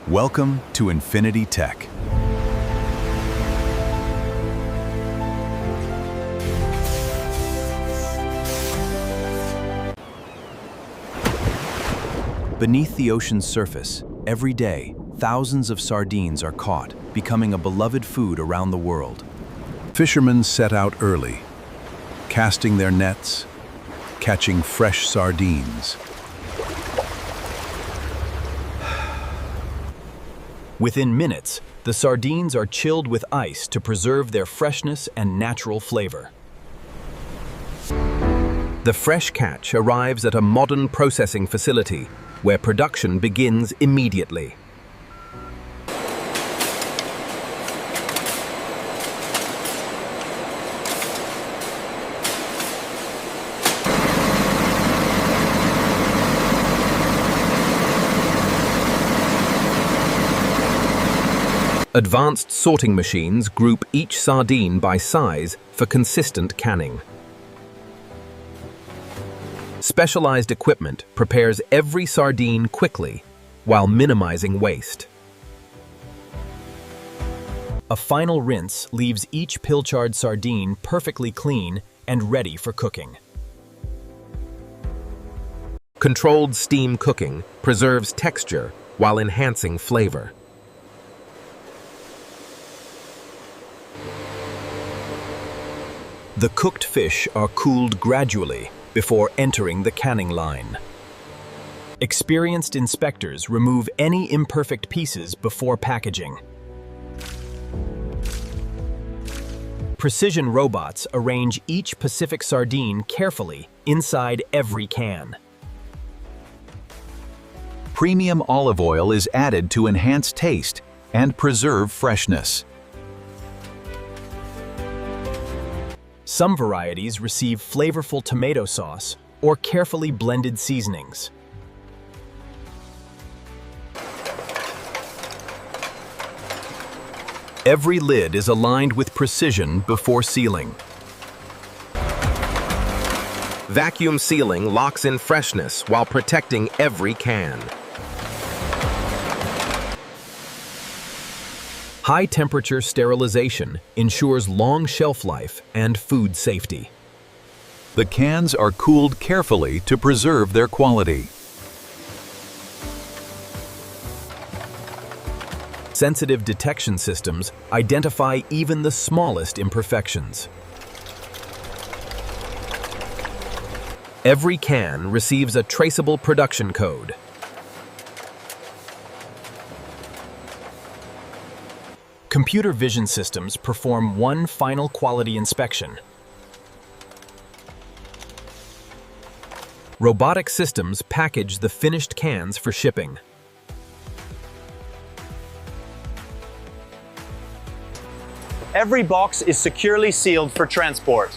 Welcome to Infinity Tech. Beneath the ocean's surface, every day, thousands of sardines are caught, becoming a beloved food around the world. Fishermen set out early, casting their nets, catching fresh sardines. Within minutes, the sardines are chilled with ice to preserve their freshness and natural flavor. The fresh catch arrives at a modern processing facility where production begins immediately. Advanced sorting machines group each sardine by size for consistent canning. Specialized equipment prepares every sardine quickly while minimizing waste. A final rinse leaves each pilchard sardine perfectly clean and ready for cooking. Controlled steam cooking preserves texture while enhancing flavor. The cooked fish are cooled gradually before entering the canning line. Experienced inspectors remove any imperfect pieces before packaging. Precision robots arrange each Pacific sardine carefully inside every can. Premium olive oil is added to enhance taste and preserve freshness. Some varieties receive flavorful tomato sauce or carefully blended seasonings. Every lid is aligned with precision before sealing. Vacuum sealing locks in freshness while protecting every can. High-temperature sterilization ensures long shelf life and food safety. The cans are cooled carefully to preserve their quality. Sensitive detection systems identify even the smallest imperfections. Every can receives a traceable production code. Computer vision systems perform one final quality inspection. Robotic systems package the finished cans for shipping. Every box is securely sealed for transport.